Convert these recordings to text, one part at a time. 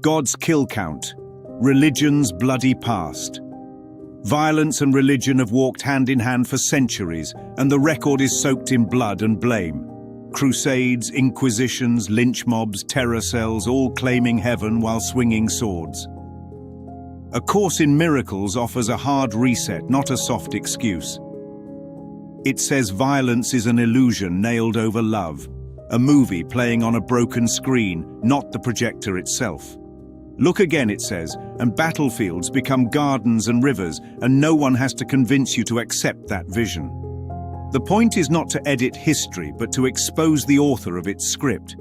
God's kill count. Religion's bloody past. Violence and religion have walked hand in hand for centuries, and the record is soaked in blood and blame. Crusades, inquisitions, lynch mobs, terror cells, all claiming heaven while swinging swords. A Course in Miracles offers a hard reset, not a soft excuse. It says violence is an illusion nailed over love, a movie playing on a broken screen, not the projector itself. Look again, it says, and battlefields become gardens and rivers, and no one has to convince you to accept that vision. The point is not to edit history, but to expose the author of its script.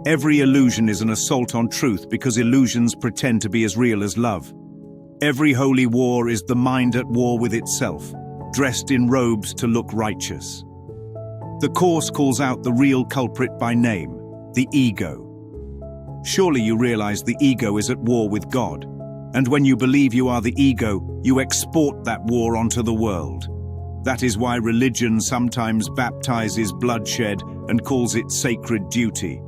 Every illusion is an assault on truth because illusions pretend to be as real as love. Every holy war is the mind at war with itself, dressed in robes to look righteous. The Course calls out the real culprit by name, the ego. Surely you realize the ego is at war with God, and when you believe you are the ego, you export that war onto the world. That is why religion sometimes baptizes bloodshed and calls it sacred duty.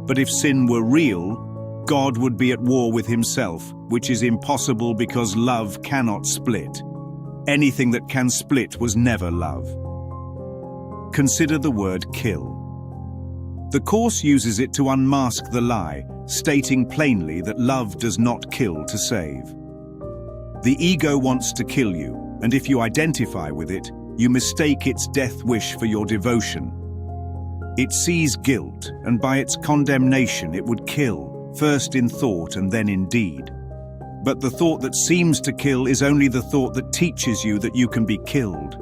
But if sin were real, God would be at war with himself, which is impossible because love cannot split. Anything that can split was never love. Consider the word kill. The Course uses it to unmask the lie, stating plainly that love does not kill to save. The ego wants to kill you, and if you identify with it, you mistake its death wish for your devotion. It sees guilt, and by its condemnation it would kill, first in thought and then in deed. But the thought that seems to kill is only the thought that teaches you that you can be killed.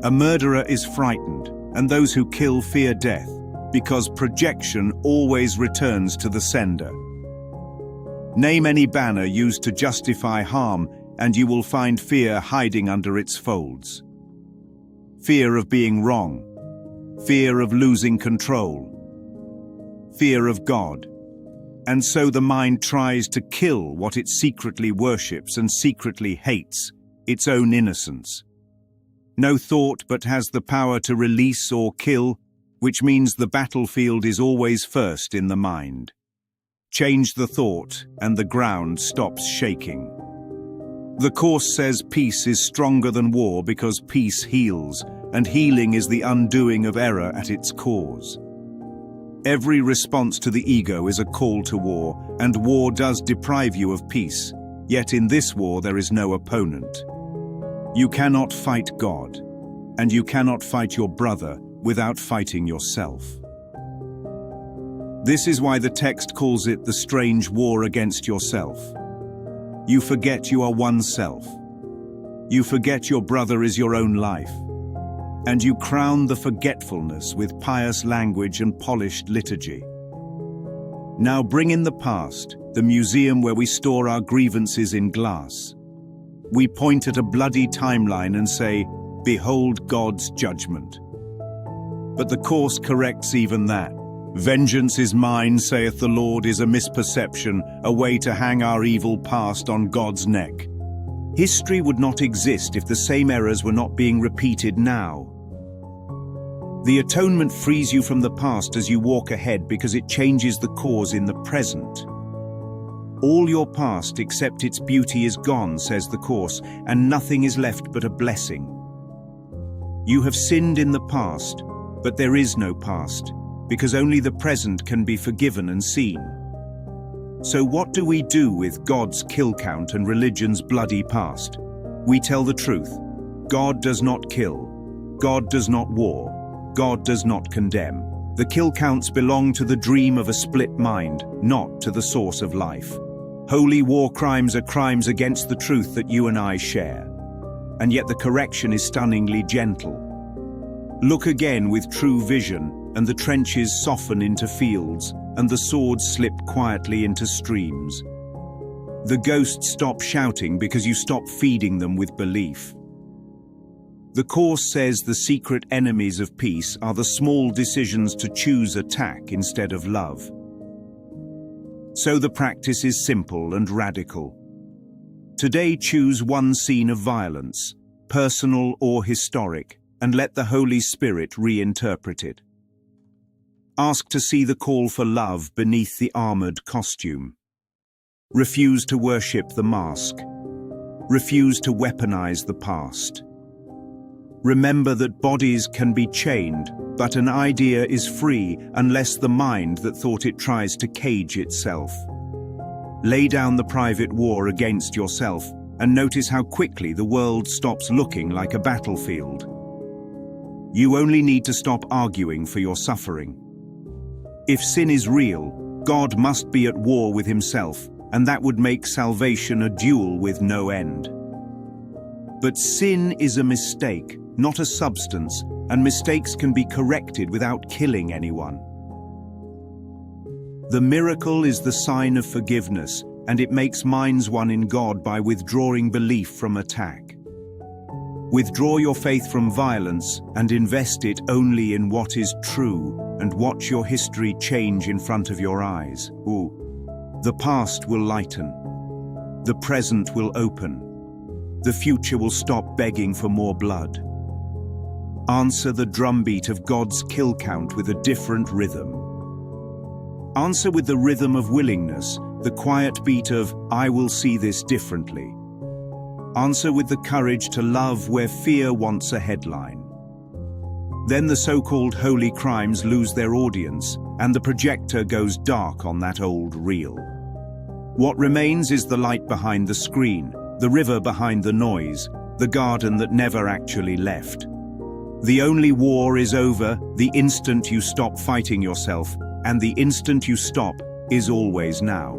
A murderer is frightened, and those who kill fear death, because projection always returns to the sender. Name any banner used to justify harm, and you will find fear hiding under its folds. Fear of being wrong, fear of losing control, fear of God. And so the mind tries to kill what it secretly worships and secretly hates, its own innocence. No thought but has the power to release or kill, which means the battlefield is always first in the mind. Change the thought, and the ground stops shaking. The Course says peace is stronger than war because peace heals, and healing is the undoing of error at its cause. Every response to the ego is a call to war, and war does deprive you of peace, yet in this war there is no opponent. You cannot fight God, and you cannot fight your brother without fighting yourself. This is why the text calls it the strange war against yourself. You forget you are one self. You forget your brother is your own life. And you crown the forgetfulness with pious language and polished liturgy. Now bring in the past, the museum where we store our grievances in glass. We point at a bloody timeline and say, "Behold God's judgment." But the Course corrects even that. "Vengeance is mine, saith the Lord," is a misperception, a way to hang our evil past on God's neck. History would not exist if the same errors were not being repeated now. The atonement frees you from the past as you walk ahead because it changes the cause in the present. All your past except its beauty is gone, says the Course, and nothing is left but a blessing. You have sinned in the past, but there is no past, because only the present can be forgiven and seen. So what do we do with God's kill count and religion's bloody past? We tell the truth. God does not kill. God does not war. God does not condemn. The kill counts belong to the dream of a split mind, not to the source of life. Holy war crimes are crimes against the truth that you and I share. And yet the correction is stunningly gentle. Look again with true vision, and the trenches soften into fields, and the swords slip quietly into streams. The ghosts stop shouting because you stop feeding them with belief. The Course says the secret enemies of peace are the small decisions to choose attack instead of love. So the practice is simple and radical. Today choose one scene of violence, personal or historic, and let the Holy Spirit reinterpret it. Ask to see the call for love beneath the armored costume. Refuse to worship the mask. Refuse to weaponize the past. Remember that bodies can be chained, but an idea is free unless the mind that thought it tries to cage itself. Lay down the private war against yourself and notice how quickly the world stops looking like a battlefield. You only need to stop arguing for your suffering. If sin is real, God must be at war with himself, and that would make salvation a duel with no end. But sin is a mistake, not a substance, and mistakes can be corrected without killing anyone. The miracle is the sign of forgiveness, and it makes minds one in God by withdrawing belief from attack. Withdraw your faith from violence and invest it only in what is true, and watch your history change in front of your eyes. The past will lighten. The present will open. The future will stop begging for more blood. Answer the drumbeat of God's kill count with a different rhythm. Answer with the rhythm of willingness, the quiet beat of, I will see this differently. Answer with the courage to love where fear wants a headline. Then the so-called holy crimes lose their audience, and the projector goes dark on that old reel. What remains is the light behind the screen, the river behind the noise, the garden that never actually left. The only war is over the instant you stop fighting yourself, and the instant you stop is always now.